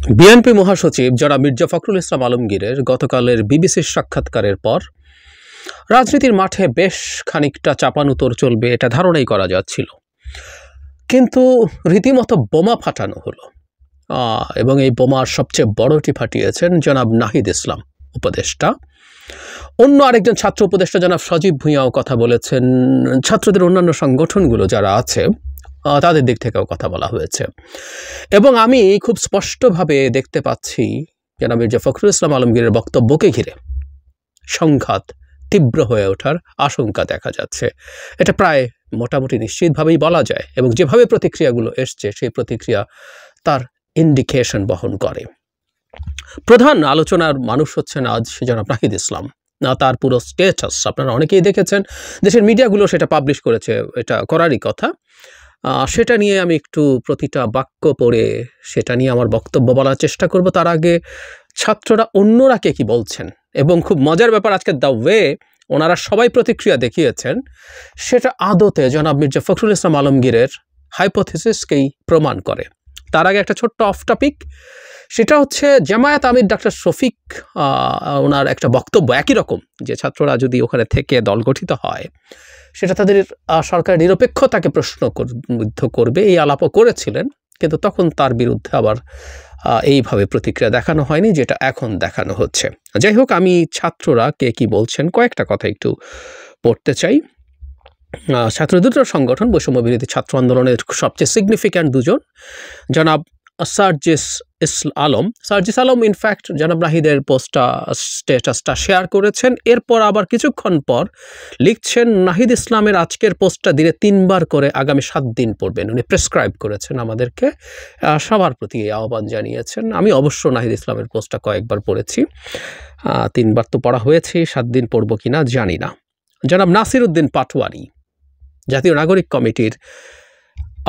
BNP মহাসচিব জনাব মির্জা ফখরুল ইসলাম আলমগীরের গতকালের বিবিসির সাক্ষাৎকারের পর রাজনীতির মাঠে বেশ খানিকটা চাপানুতোর চলবে এটা ধারণাই করা যাচ্ছিল, কিন্তু রীতিমতো বোমা ফাটানো হলো এবং এই বোমার সবচেয়ে বড়টি ফাটিয়েছেন জনাব নাহিদ ইসলাম উপদেষ্টা। অন্য আরেকজন ছাত্র উপদেষ্টা জনাব সজীব ভুঁইয়াও কথা বলেছেন। ছাত্রদের অন্যান্য সংগঠনগুলো যারা আছে তাদের দিক থেকেও কথা বলা হয়েছে এবং আমি খুব স্পষ্টভাবে দেখতে পাচ্ছি জনাব মির্জা ফখরুল ইসলাম আলমগীরের বক্তব্যকে ঘিরে সংঘাত তীব্র হয়ে ওঠার আশঙ্কা দেখা যাচ্ছে। এটা প্রায় মোটামুটি নিশ্চিতভাবেই বলা যায় এবং যেভাবে প্রতিক্রিয়াগুলো এসছে সেই প্রতিক্রিয়া তার ইন্ডিকেশন বহন করে। প্রধান আলোচনার মানুষ হচ্ছেন আজ জনাব নাহিদ ইসলাম। তার পুরো স্টেটাস আপনারা অনেকেই দেখেছেন, দেশের মিডিয়াগুলো সেটা পাবলিশ করেছে, এটা করারই কথা। সেটা নিয়ে আমি একটু প্রতিটা বাক্য পড়ে সেটা নিয়ে আমার বক্তব্য বলার চেষ্টা করব। তার আগে ছাত্ররা অন্যরা কে কী বলছেন, এবং খুব মজার ব্যাপার আজকে দ্য ওয়ে ওনারা সবাই প্রতিক্রিয়া দেখিয়েছেন সেটা আদতে জনাব মির্জা ফখরুল ইসলাম আলমগীরের হাইপোথিসিসকেই প্রমাণ করে। তার আগে একটা ছোট্ট অফ টপিক, সেটা হচ্ছে জামায়াত আমির ডাক্তার শফিক ওনার একটা বক্তব্য একই রকম, যে ছাত্ররা যদি ওখানে থেকে দল গঠিত হয় সেটা তাদের সরকারের নিরপেক্ষতাকে প্রশ্নবিদ্ধ করবে, এই আলাপও করেছিলেন, কিন্তু তখন তার বিরুদ্ধে আবার এইভাবে প্রতিক্রিয়া দেখানো হয়নি যেটা এখন দেখানো হচ্ছে। যাই হোক, আমি ছাত্ররা কে কি বলছেন কয়েকটা কথা একটু পড়তে চাই। ছাত্র দুটো সংগঠন বৈষম্য বিরোধী ছাত্র আন্দোলনের সবচেয়ে সিগনিফিক্যান্ট দুজন, জনাব সার্জিস আলম ইনফ্যাক্ট জনাব নাহিদের স্টেটাসটা শেয়ার করেছেন। এরপর আবার কিছুক্ষণ পর লিখছেন, নাহিদ ইসলামের আজকের পোস্টটা দিনে 3 বার করে আগামী 7 দিন পড়বেন। উনি প্রেসক্রাইব করেছেন আমাদেরকে, সবার প্রতি এই আহ্বান জানিয়েছেন। আমি অবশ্য নাহিদ ইসলামের পোস্টটা কয়েকবার পড়েছি, 3 বার তো পড়া হয়েছে, 7 দিন পড়ব কিনা জানি না। জনাব নাসির উদ্দিন পাটোয়ারি জাতীয় নাগরিক কমিটির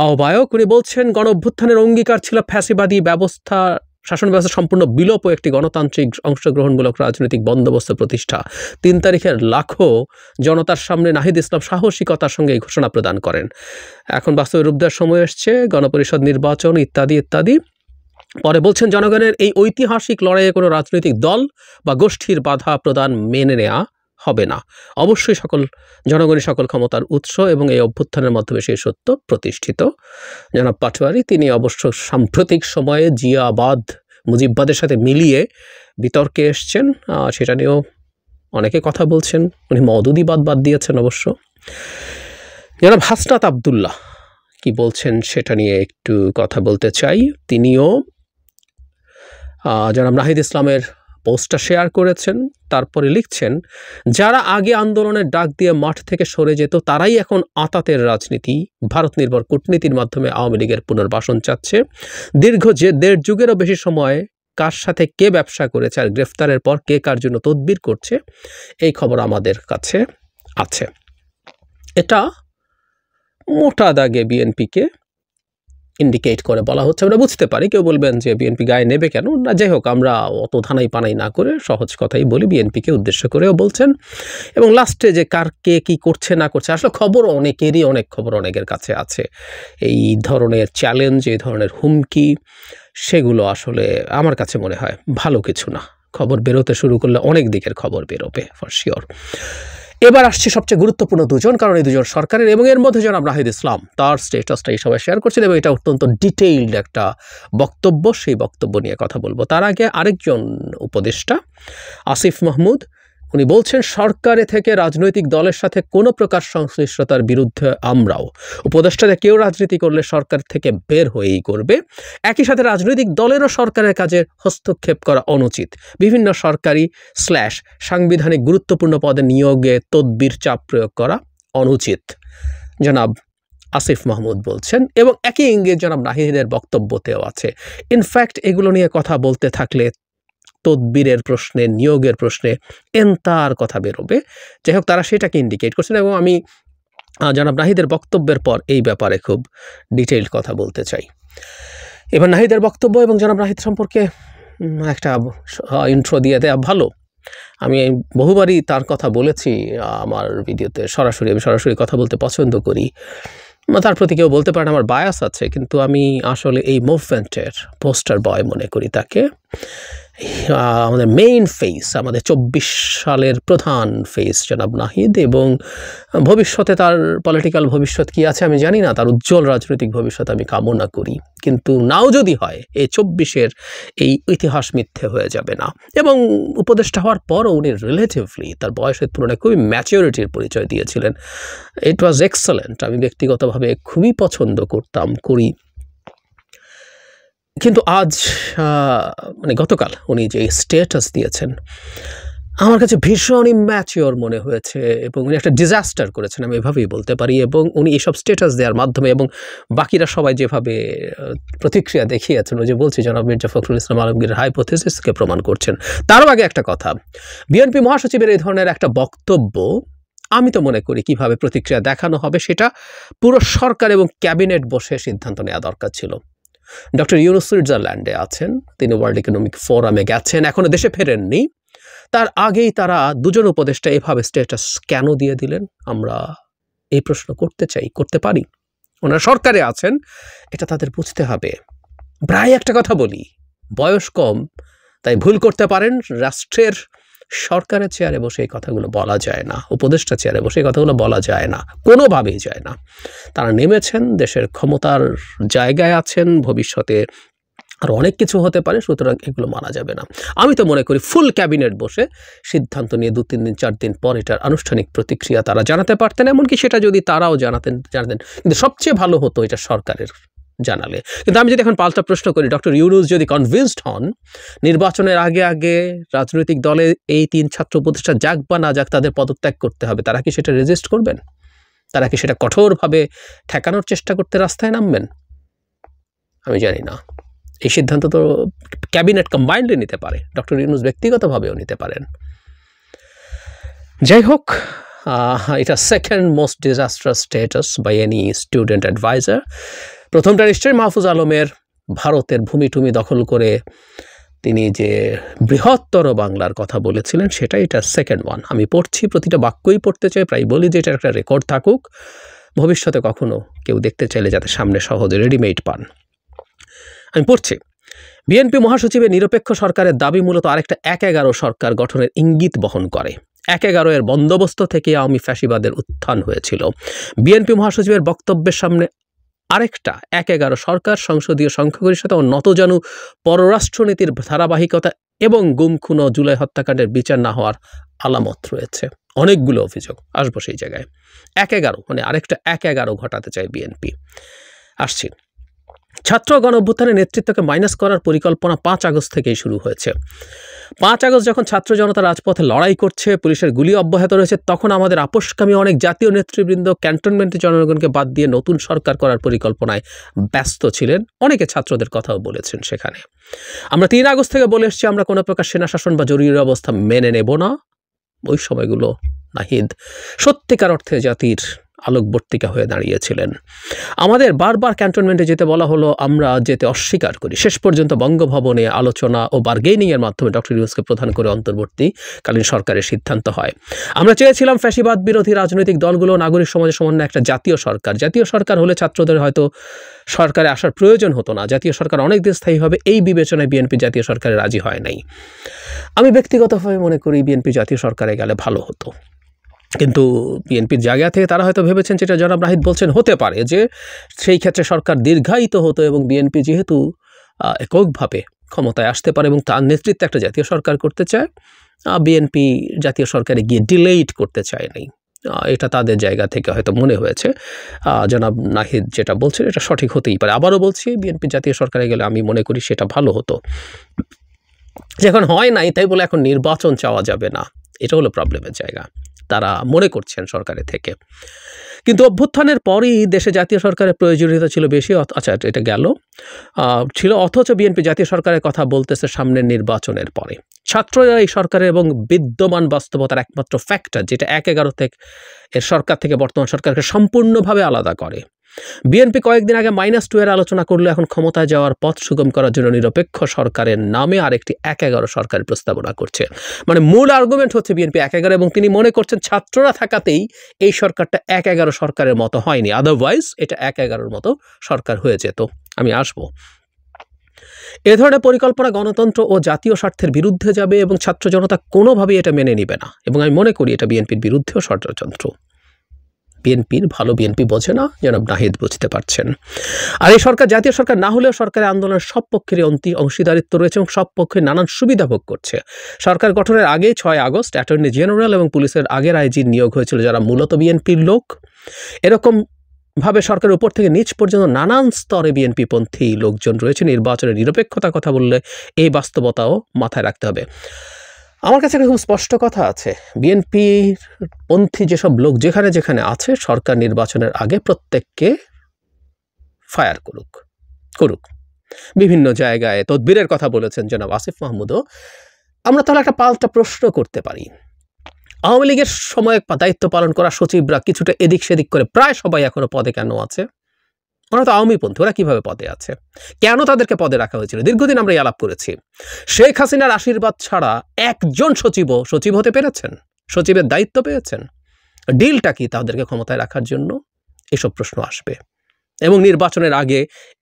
আহ্বায়ক, উনি বলছেন, গণ অভ্যুত্থানের অঙ্গীকার ছিল ফ্যাসিবাদী ব্যবস্থা, শাসন ব্যবস্থা সম্পূর্ণ বিলোপ ও একটি গণতান্ত্রিক অংশগ্রহণমূলক রাজনৈতিক বন্দোবস্ত প্রতিষ্ঠা। 3 তারিখের লাখো জনতার সামনে নাহিদ ইসলাম সাহসিকতার সঙ্গে এই ঘোষণা প্রদান করেন। এখন বাস্তবে রূপ দেওয়ার সময় এসছে, গণপরিষদ নির্বাচন ইত্যাদি ইত্যাদি। পরে বলছেন, জনগণের এই ঐতিহাসিক লড়াইয়ে কোনো রাজনৈতিক দল বা গোষ্ঠীর বাধা প্রদান মেনে নেওয়া হবে না। অবশ্যই জনগণই সকল ক্ষমতার উৎস এবং এই অভ্যুত্থানের মাধ্যমে সেই সত্য প্রতিষ্ঠিত। জনাব পাটোয়ারি তিনি অবশ্য সাম্প্রতিক সময়ে জিয়াবাদ মুজিববাদের সাথে মিলিয়ে বিতর্কে এসছেন, সেটা নিয়েও অনেকে কথা বলছেন। উনি মওদুদিবাদ বাদ দিয়েছেন অবশ্য। জনাব হাসনাত আবদুল্লাহ কি বলছেন সেটা নিয়ে একটু কথা বলতে চাই। তিনিও জনাব নাহিদ ইসলামের পোস্টটা শেয়ার করেছেন। তারপরে লিখছেন, যারা আগে আন্দোলনের ডাক দিয়ে মাঠ থেকে সরে যেত তারাই এখন আঁতাতের রাজনীতি, ভারত নির্ভর কূটনীতির মাধ্যমে আওয়ামী লীগের পুনর্বাসন চাচ্ছে। দীর্ঘ 1.5 যুগেরও বেশি সময় কার সাথে কে ব্যবসা করেছে আর গ্রেফতারের পর কে কার জন্য তদবির করছে এই খবর আমাদের কাছে আছে। এটা মোটা দাগে বিএনপিকে ইন্ডিকেট করে বলা হচ্ছে। আমরা বুঝতে পারি, কেউ বলবেন যে বিএনপি গায়ে নেবে কেন না, যাই হোক আমরা অত ধানাই পানাই না করে সহজ কথাই বলি, বিএনপিকে উদ্দেশ্য করেও বলছেন। এবং লাস্টে যে কার কে কী করছে না করছে, আসলে খবর অনেকেরই, অনেক খবর অনেকের কাছে আছে। এই ধরনের চ্যালেঞ্জ, এই ধরনের হুমকি, সেগুলো আসলে আমার কাছে মনে হয় ভালো কিছু না। খবর বেরোতে শুরু করলে অনেক দিকের খবর বেরোবে ফর শিওর। এবার আসছে সবচেয়ে গুরুত্বপূর্ণ দুজন, কারণ এই দুজন সরকারের, এবং এর মধ্যে জনাব নাহিদ ইসলাম তার স্টেটাসটা এই সবাই শেয়ার করছেন এবং এটা অত্যন্ত ডিটেইলড একটা বক্তব্য, সেই বক্তব্য নিয়ে কথা বলবো। তার আগে আরেকজন উপদেষ্টা আসিফ মাহমুদ, উনি বলছেন, সরকারে থেকে রাজনৈতিক দলের সাথে কোনো প্রকার সংশ্লিষ্টতার বিরুদ্ধে আমরাও। উপদেষ্টারা কেউ রাজনীতি করলে সরকার থেকে বের হয়েই করবে। একই সাথে রাজনৈতিক দলেরও সরকারের কাজে হস্তক্ষেপ করা অনুচিত। বিভিন্ন সরকারি সাংবিধানিক গুরুত্বপূর্ণ পদে নিয়োগে তদবির চাপ প্রয়োগ করা অনুচিত, জনাব আসিফ মাহমুদ বলছেন। এবং একই ইঙ্গিত জনাব নাহিদের বক্তব্যতেও আছে। ইনফ্যাক্ট এগুলো নিয়ে কথা বলতে থাকলে তদবিরের প্রশ্নে, নিয়োগের প্রশ্নে এন্তার কথা বেরোবে। যাই হোক, তারা সেটাকে ইন্ডিকেট করছেন এবং আমি জনাব নাহিদের বক্তব্যের পর এই ব্যাপারে খুব ডিটেইলড কথা বলতে চাই। এবার নাহিদের বক্তব্য এবং জনাব নাহিদ সম্পর্কে একটা ইন্ট্রো দিয়ে দেওয়া ভালো। আমি বহুবারই তার কথা বলেছি আমার ভিডিওতে, আমি সরাসরি কথা বলতে পছন্দ করি। তার প্রতি কেউ বলতে পারেন আমার বায়াস আছে, কিন্তু আমি আসলে এই মুভমেন্টের পোস্টার বয় মনে করি তাকে। আমাদের মেইন ফেস, আমাদের 24 সালের প্রধান ফেস জনাব নাহিদ, এবং ভবিষ্যতে তার পলিটিক্যাল ভবিষ্যৎ কী আছে আমি জানি না, তার উজ্জ্বল রাজনৈতিক ভবিষ্যৎ আমি কামনা করি, কিন্তু নাও যদি হয় এই 24-এর এই ইতিহাস মিথ্যে হয়ে যাবে না। এবং উপদেষ্টা হওয়ার পরও উনি রিলেটিভলি তার বয়সের তুলনায় খুবই ম্যাচিউরিটির পরিচয় দিয়েছিলেন। ইট ওয়াজ এক্সেলেন্ট, আমি ব্যক্তিগতভাবে খুবই পছন্দ করি। কিন্তু আজ মানে গতকাল উনি যে স্ট্যাটাস দিয়েছেন আমার কাছে ভীষণ ইম্যাচিওর মনে হয়েছে, এবং উনি একটা ডিজাস্টার করেছেন, আমি এভাবেই বলতে পারি। এবং উনি এইসব স্ট্যাটাস দেওয়ার মাধ্যমে এবং বাকিরা সবাই যেভাবে প্রতিক্রিয়া দেখিয়েছেন, ওই যে বলছি জনাব মির্জা ফখরুল ইসলাম আলমগীরের হাইপোথেসিসকে প্রমাণ করছেন। তারও আগে একটা কথা, বিএনপি মহাসচিবের এই ধরনের একটা বক্তব্য আমি তো মনে করি কিভাবে প্রতিক্রিয়া দেখানো হবে সেটা পুরো সরকার এবং ক্যাবিনেট বসে সিদ্ধান্ত নেওয়া দরকার ছিল। ডক্টর ইউনুস সুইজারল্যান্ডে আছেন, তিনি ওয়ার্ল্ড ইকোনমিক ফোরামে গেছেন, এখনও দেশে ফেরেননি। তার আগেই তারা দুজন উপদেষ্টা এভাবে স্ট্যাটাস কেন দিয়ে দিলেন, আমরা এই প্রশ্ন করতে পারি। ওনারা সরকারে আছেন, এটা তাদের বুঝতে হবে। প্রায় একটা কথা বলি, বয়স কম তাই ভুল করতে পারেন, রাষ্ট্রের সরকারের চেয়ারে বসে এই কথাগুলো বলা যায় না, উপদেষ্টা চেয়ারে বসে এই কথাগুলো বলা যায় না, কোনোভাবেই যায় না। তারা নেমেছেন, দেশের ক্ষমতার জায়গায় আছেন, ভবিষ্যতে আর অনেক কিছু হতে পারে, সুতরাং এগুলো মানা যাবে না। আমি তো মনে করি ফুল ক্যাবিনেট বসে সিদ্ধান্ত নিয়ে 2-3 দিন 4 দিন পর এটার আনুষ্ঠানিক প্রতিক্রিয়া তারা জানাতে পারতেন, এমনকি সেটা যদি তারাও জানাতেন, কিন্তু সবচেয়ে ভালো হতো এটা সরকারের জানালে। কিন্তু আমি যদি এখন পাল্টা প্রশ্ন করি, ডক্টর ইউনুস যদি কনভিন্সড হন নির্বাচনের আগে রাজনৈতিক দলে এই 3 ছাত্র উপদেষ্টা যাক বা না যাক তাদের পদত্যাগ করতে হবে, তারা কি সেটা রেজিস্ট করবেন? তারা কি সেটা কঠোরভাবে ঠেকানোর চেষ্টা করতে রাস্তায় নামবেন? আমি জানি না। এই সিদ্ধান্ত তো ক্যাবিনেট কম্বাইন্ডলি নিতে পারে, ডক্টর ইউনুস ব্যক্তিগতভাবেও নিতে পারেন। যাই হোক, এটা second most disastrous status by any student adviser. প্রথমটা নিশ্চয়ই মাহফুজ আলমের ভারতের ভূমি দখল করে তিনি যে বৃহত্তর বাংলার কথা বলেছিলেন সেটা, এটা সেকেন্ড ওয়ান। আমি পড়ছি, প্রতিটা বাক্যই পড়তে চাই, প্রায় বলি যে এটা একটা রেকর্ড থাকুক, ভবিষ্যতে কখনো কেউ দেখতে চাইলে যাতে সামনে সহজে রেডিমেড পান। আমি পড়ছি, বিএনপি মহাসচিবের নিরপেক্ষ সরকারের দাবি মূলত আরেকটা 1-11 সরকার গঠনের ইঙ্গিত বহন করে। 1-11 বন্দোবস্ত থেকে আওয়ামী ফ্যাসিবাদের উত্থান হয়েছিল। বিএনপি মহাসচিবের বক্তব্যের সামনে আরেকটা 1-11 সরকার, সংসদীয় সংখ্যাগরিষ্ঠতা ও নতজানু পররাষ্ট্রনীতির ধারাবাহিকতা এবং গুম খুন ও জুলাই হত্যাকাণ্ডের বিচার না হওয়ার আলামত রয়েছে। অনেকগুলো অভিযোগ, আসবো সেই জায়গায়। 1-11 মানে আরেকটা 1-11 ঘটাতে চায় বিএনপি। আসছি, ছাত্র গণঅভ্যুত্থানের নেতৃত্বকে মাইনাস করার পরিকল্পনা 5 আগস্ট থেকেই শুরু হয়েছে। 5 আগস্ট যখন ছাত্র জনতা রাজপথে লড়াই করছে, পুলিশের গুলি অব্যাহত রয়েছে, তখন আমাদের আপোষকামী অনেক জাতীয় নেতৃবৃন্দ ক্যান্টনমেন্টে জনগণকে বাদ দিয়ে নতুন সরকার করার পরিকল্পনায় ব্যস্ত ছিলেন। অনেকে ছাত্রদের কথাও বলেছেন সেখানে। আমরা 3 আগস্ট থেকে বলে এসেছি আমরা কোনো প্রকার সেনা শাসন বা জরুরি অবস্থা মেনে নেব না। ওই সময়গুলো নাহিদ সত্যিকার অর্থে জাতির আলোকবর্তিকা হয়ে দাঁড়িয়েছিলেন। আমাদের বারবার ক্যান্টনমেন্টে যেতে বলা হলো, আমরা যেতে অস্বীকার করি। শেষ পর্যন্ত বঙ্গভবনে আলোচনা ও বার্গেনিংয়ের মাধ্যমে ডক্টর ইউনুসকে প্রধান করে অন্তর্বর্তীকালীন সরকারের সিদ্ধান্ত হয়। আমরা চেয়েছিলাম ফ্যাসিবাদ বিরোধী রাজনৈতিক দলগুলো নাগরিক সমাজের সমন্বয়ে একটা জাতীয় সরকার হলে ছাত্রদের হয়তো সরকারে আসার প্রয়োজন হতো না, জাতীয় সরকার অনেক দিন স্থায়ী হবে, এই বিবেচনায় বিএনপি জাতীয় সরকারে রাজি হয় নাই। আমি ব্যক্তিগতভাবে মনে করি বিএনপি জাতীয় সরকারে গেলে ভালো হতো, কিন্তু বিএনপির জায়গা থেকে তারা হয়তো ভেবেছেন, যেটা জনাব নাহিদ বলছেন হতে পারে, যে সেই ক্ষেত্রে সরকার দীর্ঘায়িত হতো এবং বিএনপি যেহেতু এককভাবে ক্ষমতায় আসতে পারে এবং তার নেতৃত্বে একটা জাতীয় সরকার করতে চায়, বিএনপি জাতীয় সরকারে গিয়ে ডিলেট করতে চায় নাই। এটা তাদের জায়গা থেকে হয়তো মনে হয়েছে। জনাব নাহিদ যেটা বলছেন এটা সঠিক হতেই পারে। আবারও বলছি, বিএনপি জাতীয় সরকারে গেলে আমি মনে করি সেটা ভালো হতো। যখন হয় নাই তাই বলে এখন নির্বাচন চাওয়া যাবে না, এটা হলো প্রবলেমের জায়গা, তারা মনে করছেন সরকারের থেকে। কিন্তু অভ্যুত্থানের পরই দেশে জাতীয় সরকারের প্রয়োজনীয়তা ছিল বেশি। আচ্ছা, এটা গেল ছিল, অথচ বিএনপি জাতীয় সরকারের কথা বলতেছে সামনের নির্বাচনের পরে। ছাত্ররা এই সরকারের এবং বিদ্যমান বাস্তবতার একমাত্র ফ্যাক্টর, যেটা 1-11 থেকে এর সরকার থেকে বর্তমান সরকারকে সম্পূর্ণভাবে আলাদা করে। বিএনপি কয়েকদিন আগে -2 এর আলোচনা করলে এখন ক্ষমতায় যাওয়ার পথ সুগম করার জন্য নিরপেক্ষ সরকারের নামে আরেকটি 1-11 সরকারের প্রস্তাবনা করছে। মানে মূল আর্গুমেন্ট হচ্ছে বিএনপি 1-11 এবং তিনি মনে করছেন ছাত্ররা থাকাতেই এই সরকারটা 1-11 সরকারের মতো হয়নি, আদারওয়াইজ এটা 1-11 মতো সরকার হয়ে যেত। আমি আসবো। এ ধরনের পরিকল্পনা গণতন্ত্র ও জাতীয় স্বার্থের বিরুদ্ধে যাবে এবং ছাত্র জনতা কোনোভাবেই এটা মেনে নিবে না, এবং আমি মনে করি এটা বিএনপির বিরুদ্ধেও ষড়যন্ত্র। বিএনপি বোঝে না, জনাব নাহিদ বুঝতে পারছেন। আর এই সরকার জাতীয় সরকার না হলেও সরকারের আন্দোলনের সব পক্ষেরই অংশীদারিত্ব রয়েছে এবং সব পক্ষে নানান সুবিধা ভোগ করছে। সরকার গঠনের আগে 6 আগস্ট অ্যাটর্নি জেনারেল এবং পুলিশের আগের আইজির নিয়োগ হয়েছিল যারা মূলত বিএনপির লোক। এরকম ভাবে সরকারের উপর থেকে নিচ পর্যন্ত নানান স্তরে বিএনপিপন্থী লোকজন রয়েছে। নির্বাচনের নিরপেক্ষতার কথা বললে এই বাস্তবতাও মাথায় রাখতে হবে। আমার কাছে একটা খুব স্পষ্ট কথা আছে, বিএনপির পন্থী যেসব লোক যেখানে যেখানে আছে সরকার নির্বাচনের আগে প্রত্যেককে ফায়ার করুক। বিভিন্ন জায়গায় তদবিরের কথা বলেছেন জনাব আসিফ মাহমুদও। আমরা তাহলে একটা পাল্টা প্রশ্ন করতে পারি, আওয়ামী লীগের সময় দায়িত্ব পালন করা সচিবরা কিছুটা এদিক সেদিক করে প্রায় সবাই এখনো পদে কেন আছে? ওরা তো আওয়ামী পন্থী, ওরা কিভাবে পদে আছে? কেন তাদেরকে পদে রাখা হয়েছিল? দীর্ঘদিন আমরা আলাপ করেছি। শেখ হাসিনার আশীর্বাদ ছাড়া একজন সচিব হতে পেরেছেন, সচিবের দায়িত্ব পেয়েছেন? ডিলটা কি তাদেরকে ক্ষমতায় রাখার জন্য? এসব প্রশ্ন আসবে এবং নির্বাচনের আগে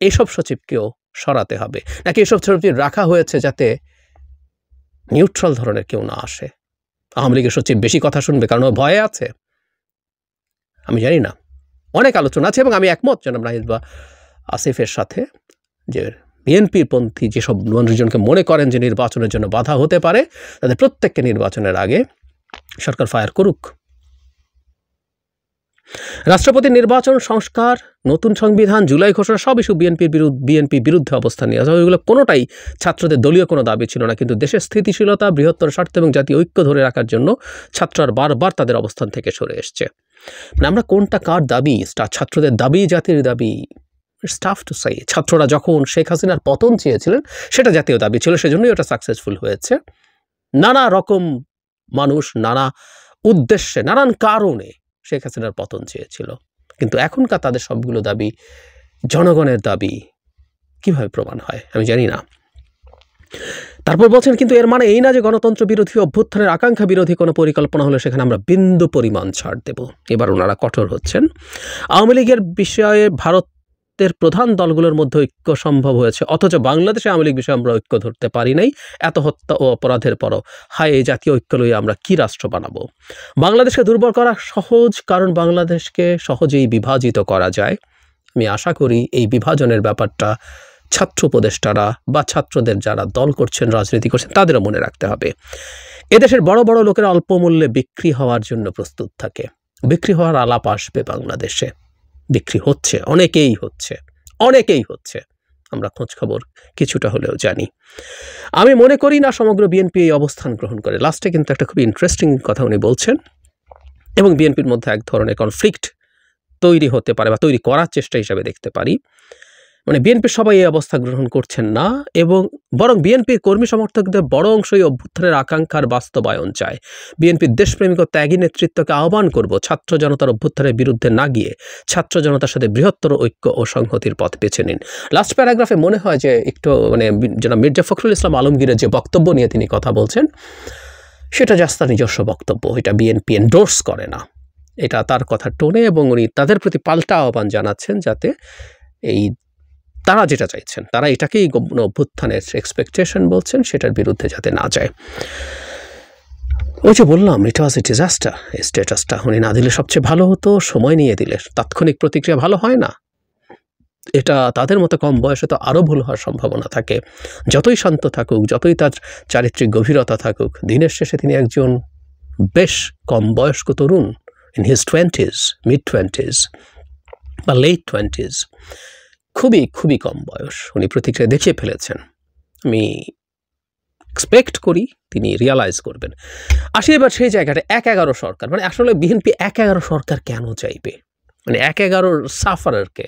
এসব সচিবকেও সরাতে হবে, নাকি এসব সচিব রাখা হয়েছে যাতে নিউট্রাল ধরনের কেউ না আসে? আওয়ামী লীগের সচিব বেশি কথা শুনবে কারণ ও ভয়ে আছে? আমি জানি না, অনেক আলোচনা আছে এবং আমি একমত জনাব নাহিদ বা আসিফের সাথে যে বিএনপির পন্থী যেসব মানুষজনকে মনে করেন যে নির্বাচনের জন্য বাধা হতে পারে তাদের প্রত্যেককে নির্বাচনের আগে সরকার ফায়ার করুক। রাষ্ট্রপতির নির্বাচন সংস্কার, নতুন সংবিধান, জুলাই ঘোষণা সব ইস্যু বিএনপি বিরুদ্ধে অবস্থান নিয়ে আসে। ওইগুলো কোনোটাই ছাত্রদের দলীয় কোনো দাবি ছিল না, কিন্তু দেশের স্থিতিশীলতা, বৃহত্তর স্বার্থ এবং জাতীয় ঐক্য ধরে রাখার জন্য ছাত্ররা বারবার তাদের অবস্থান থেকে সরে এসছে। মানে আমরা কোনটা কার দাবি? ছাত্রদের দাবি, জাতির দাবি? স্টাফ টু সাই। ছাত্ররা যখন শেখ হাসিনার পতন চেয়েছিলেন সেটা জাতীয় দাবি ছিল, সেজন্যই ওটা সাকসেসফুল হয়েছে। নানা রকম মানুষ নানা উদ্দেশ্যে নানান কারণে শেখ হাসিনার পতন চেয়েছিল, কিন্তু এখনকার তাদের সবগুলো দাবি জনগণের দাবি কিভাবে প্রমাণ হয় আমি জানি না। তারপর বলছেন কিন্তু এর মানে এই না যে গণতন্ত্র বিরোধী, অভ্যুত্থানের আকাঙ্ক্ষা বিরোধী কোনো পরিকল্পনা হলে সেখানে আমরা বিন্দু পরিমাণ ছাড় দেব। এবার ওনারা কঠোর হচ্ছেন। আওয়ামী লীগের বিষয়ে ভারতের প্রধান দলগুলোর মধ্যে ঐক্য সম্ভব হয়েছে, অথচ বাংলাদেশে আওয়ামী লীগ বিষয়ে আমরা ঐক্য ধরতে পারি নাই। এত হত্যা ও অপরাধের পরও হায়, এই জাতীয় ঐক্য লইয়ে আমরা কি রাষ্ট্র বানাবো? বাংলাদেশকে দুর্বল করা সহজ, কারণ বাংলাদেশকে সহজেই বিভাজিত করা যায়। আমি আশা করি এই বিভাজনের ব্যাপারটা ছাত্র উপদেষ্টারা বা ছাত্রদের যারা দল করছেন, রাজনীতি করছেন, তাদেরও মনে রাখতে হবে। এদেশের বড় বড় লোকেরা অল্প মূল্যে বিক্রি হওয়ার জন্য প্রস্তুত থাকে। বিক্রি হওয়ার আলাপ আসবে বাংলাদেশে, বিক্রি হচ্ছে, অনেকেই হচ্ছে। আমরা খোঁজ খবর কিছুটা হলেও জানি। আমি মনে করি না সমগ্র বিএনপি এই অবস্থান গ্রহণ করে। লাস্টে কিন্তু একটা খুব ইন্টারেস্টিং কথা উনি বলছেন, এবং বিএনপির মধ্যে এক ধরনের কনফ্লিক্ট তৈরি হতে পারে বা তৈরি করার চেষ্টা হিসাবে দেখতে পারি। মানে বিএনপির সবাই এই অবস্থা গ্রহণ করছেন না, এবং বরং বিএনপির কর্মী সমর্থকদের বড় অংশই অভ্যুত্থানের আকাঙ্ক্ষার বাস্তবায়ন চায়। বিএনপির দেশপ্রেমিক ও ত্যাগী নেতৃত্বকে আহ্বান করব ছাত্র জনতার অভ্যুত্থানের বিরুদ্ধে না গিয়ে ছাত্র জনতার সাথে বৃহত্তর ঐক্য ও সংহতির পথ বেছে নিন। লাস্ট প্যারাগ্রাফে মনে হয় যে একটু জনাব মির্জা ফখরুল ইসলাম আলমগীরের যে বক্তব্য নিয়ে তিনি কথা বলছেন সেটা জাস্ট তার নিজস্ব বক্তব্য, এটা বিএনপি এন্ডোর্স করে না, এটা তার কথার টোনে, এবং উনি তাদের প্রতি পাল্টা আহ্বান জানাচ্ছেন যাতে তারা যেটা চাইছেন, তারা এটাকেই অভ্যুত্থানের এক্সপেকটেশন বলছেন, সেটার বিরুদ্ধে যাতে না যায়। ওই যে বললাম, ইট ওয়াজ এ ডিজাস্টার। এই স্ট্যাটাসটা উনি না দিলে সবচেয়ে ভালো হতো, সময় নিয়ে দিলে। তাৎক্ষণিক প্রতিক্রিয়া ভালো হয় না। এটা তাদের মতো কম বয়সে তো আরও ভুল হওয়ার সম্ভাবনা থাকে। যতই শান্ত থাকুক, যতই তার চারিত্রিক গভীরতা থাকুক, দিনের শেষে তিনি একজন বেশ কম বয়স্ক তরুণ, ইন হিজ 20s, mid-20s বা লেট 20s, খুবই কম বয়স। উনি প্রতিক্রিয়া দেখিয়ে ফেলেছেন। আমি এক্সপেক্ট করি তিনি রিয়ালাইজ করবেন। আসি এবার সেই জায়গাটা 1-11 সরকার, মানে আসলে বিএনপি 1-11 সরকার কেন চাইবে? মানে 1-11 সাফারারকে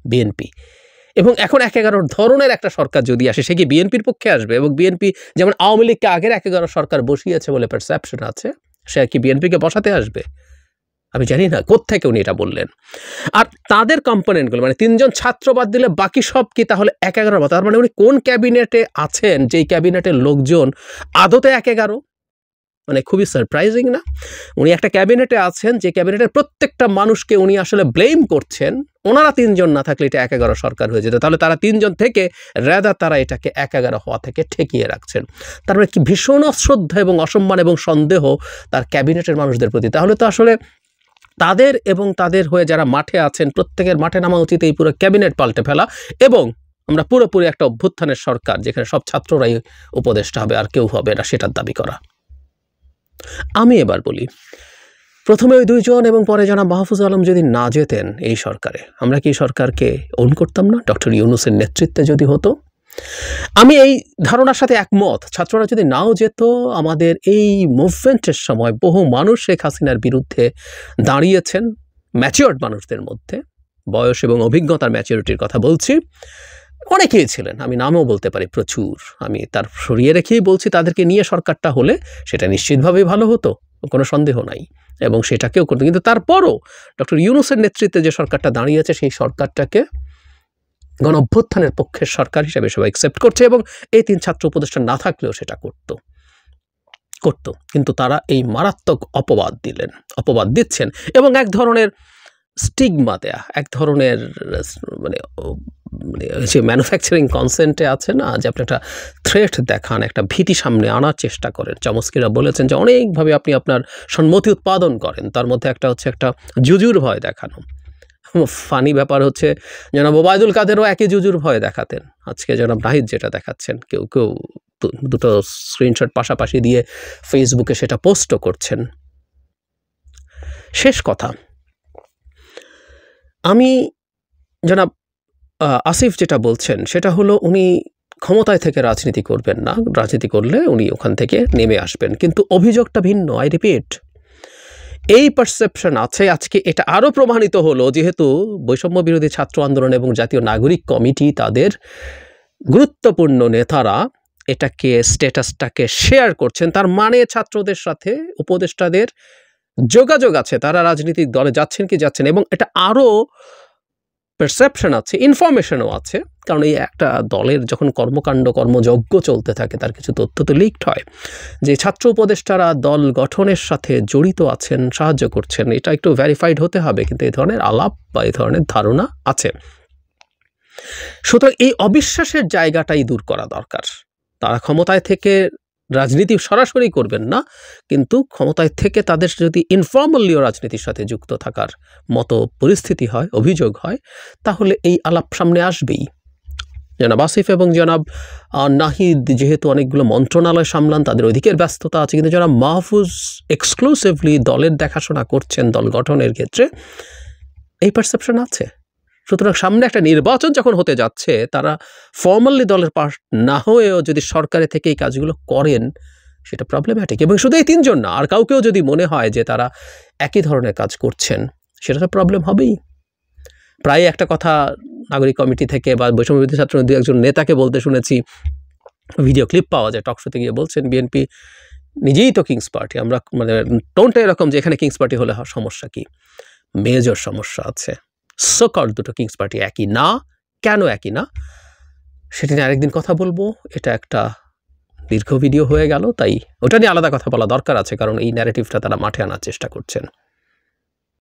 বিএনপি, এবং এখন 1-11 ধরনের একটা সরকার যদি আসে সে কি বিএনপির পক্ষে আসবে? এবং বিএনপি যেমন আওয়ামী লীগকে আগের 1-11 সরকার বসিয়েছে বলে পারসেপশন আছে, সে কি বিএনপিকে বসাতে আসবে? আমি জানি না কোত্থেকে উনি এটা বললেন। আর তাদের কম্পোনেন্টগুলো মানে 3 জন ছাত্র বাদ দিলে বাকি সব কি তাহলে 1-11 মতো? তার মানে উনি কোন ক্যাবিনেটে আছেন যেই ক্যাবিনেটের লোকজন আদতে 1-11? মানে খুবই সারপ্রাইজিং না? উনি একটা ক্যাবিনেটে আছেন যে ক্যাবিনেটের প্রত্যেকটা মানুষকে উনি আসলে ব্লেম করছেন। ওনারা 3 জন না থাকলে এটা 1-11 সরকার হয়ে যেত। তাহলে তারা 3 জন থেকে রাদার তারা এটাকে 1-11 হওয়া থেকে ঠেকিয়ে রাখছেন। তার মানে কি ভীষণ অশ্রদ্ধা এবং অসম্মান এবং সন্দেহ তার ক্যাবিনেটের মানুষদের প্রতি। তাহলে তো আসলে তাদের এবং তাদের হয়ে যারা মাঠে আছেন প্রত্যেকের মাঠে নামা উচিত এই পুরো ক্যাবিনেট পাল্টে ফেলা এবং আমরা পুরোপুরি একটা অভ্যুত্থানের সরকার যেখানে সব ছাত্ররাই উপদেষ্টা হবে আর কেউ হবে না সেটার দাবি করা। আমি এবার বলি, প্রথমে ওই 2 জন এবং পরে জনাব মাহফুজ আলম যদি না যেতেন এই সরকারে, আমরা কি সরকারকে ওন করতাম না? ডক্টর ইউনূসের নেতৃত্বে যদি হতো? আমি এই ধারণার সাথে একমত। ছাত্ররা যদি নাও যেত, আমাদের এই মুভমেন্টের সময় বহু মানুষ শেখ হাসিনার বিরুদ্ধে দাঁড়িয়েছেন, ম্যাচিওরড মানুষদের মধ্যে, বয়স এবং অভিজ্ঞতার ম্যাচিউরিটির কথা বলছি, অনেকেই ছিলেন, আমি নামও বলতে পারি প্রচুর। আমি তার সরিয়ে রেখেই বলছি তাদেরকে নিয়ে সরকারটা হলে সেটা নিশ্চিতভাবেই ভালো হতো, কোনো সন্দেহ নাই, এবং সেটাকেও করতো। কিন্তু তারপরও ডক্টর ইউনূসের নেতৃত্বে যে সরকারটা দাঁড়িয়েছে সেই সরকারটাকে গণ অভ্যুত্থানের পক্ষের সরকার হিসেবে সবাই অ্যাকসেপ্ট করছে এবং এই 3 ছাত্র উপদেষ্টা না থাকলেও সেটা করত। কিন্তু তারা এই মারাত্মক অপবাদ দিচ্ছেন এবং এক ধরনের স্টিগমা দেয়া, এক ধরনের মানে যে ম্যানুফ্যাকচারিং কনসেন্টে আছে না, যে আপনি একটা থ্রেট দেখান, একটা ভীতি সামনে আনার চেষ্টা করেন। চমস্কিরা বলেছেন যে অনেকভাবে আপনি আপনার সম্মতি উৎপাদন করেন, তার মধ্যে একটা হচ্ছে একটা জুজুর ভয় দেখানো। ফানি ব্যাপার হচ্ছে জনাব ওবায়দুল কাদেরও একই জুজুর ভয় দেখাতেন। আজকে জনাব নাহিদ যেটা দেখাচ্ছেন, কেউ দুটো স্ক্রিনশট পাশাপাশি দিয়ে ফেসবুকে সেটা পোস্টও করছেন। শেষ কথা, আমি জনাব আসিফ যেটা বলছেন সেটা হলো উনি ক্ষমতায় থেকে রাজনীতি করবেন না, রাজনীতি করলে উনি ওখান থেকে নেমে আসবেন। কিন্তু অভিযোগটা ভিন্ন, আই রিপিট, এই পারসেপশন আছে। আজকে এটা আরও প্রমাণিত হলো যেহেতু বৈষম্য বিরোধী ছাত্র আন্দোলন এবং জাতীয় নাগরিক কমিটি তাদের গুরুত্বপূর্ণ নেতারা এটাকে স্ট্যাটাসটাকে শেয়ার করছেন, তার মানে ছাত্রদের সাথে উপদেষ্টাদের যোগাযোগ আছে, তারা রাজনৈতিক দলে যাচ্ছেন কি যাচ্ছেন, এবং এটা আরও পারসেপশন আছে, ইনফরমেশনও আছে। কারণ এই একটা দলের যখন কর্মযজ্ঞ চলতে থাকে তার কিছু তথ্য তো লিকড হয়, যে ছাত্র উপদেষ্টারা দল গঠনের সাথে জড়িত আছেন, সাহায্য করছেন, এটা একটু ভেরিফাইড হতে হবে, কিন্তু এই ধরনের আলাপ বা এই ধরনের ধারণা আছে। সুতরাং এই অবিশ্বাসের জায়গাটাই দূর করা দরকার। তারা ক্ষমতায় থেকে রাজনীতি সরাসরি করবেন না, কিন্তু ক্ষমতায় থেকে তাদের যদি ইনফর্মালিও রাজনীতির সাথে যুক্ত থাকার মতো পরিস্থিতি হয়, অভিযোগ হয়, তাহলে এই আলাপ সামনে আসবেই। জনাব আসিফ এবং জনাব নাহিদ যেহেতু অনেকগুলো মন্ত্রণালয় সামলান, তাদের অধিকের ব্যস্ততা আছে, কিন্তু জনাব মাহফুজ এক্সক্লুসিভলি দলের দেখাশোনা করছেন দল গঠনের ক্ষেত্রে, এই পারসেপশন আছে। সুতরাং সামনে একটা নির্বাচন যখন হতে যাচ্ছে, তারা ফর্মালি দলের পার্ট না হয়েও যদি সরকারে থেকে এই কাজগুলো করেন সেটা প্রবলেম্যাটিক। এবং শুধু এই 3 জন না, আর কাউকেও যদি মনে হয় যে তারা একই ধরনের কাজ করছেন সেটা তো প্রবলেম হবেই। প্রায় একটা কথা নাগরিক কমিটি থেকে বা বৈষম্য বিরোধী ছাত্র দু একজন নেতাকে বলতে শুনেছি, ভিডিও ক্লিপ পাওয়া যায়, টকশোতে গিয়ে বলছেন বিএনপি নিজেই তো কিংস পার্টি, আমরা মানে টোনটা এরকম যে এখানে কিংস পার্টি হলে সমস্যা কি, মেজর সমস্যা আছে। সো-কল্ড দুটো কিংস পার্টি একই না, কেন একই না সেটা নিয়ে আরেকদিন কথা বলবো। এটা একটা দীর্ঘ ভিডিও হয়ে গেল, তাই ওটা নিয়ে আলাদা কথা বলা দরকার আছে, কারণ এই ন্যারেটিভটা তারা মাঠে আনার চেষ্টা করছেন।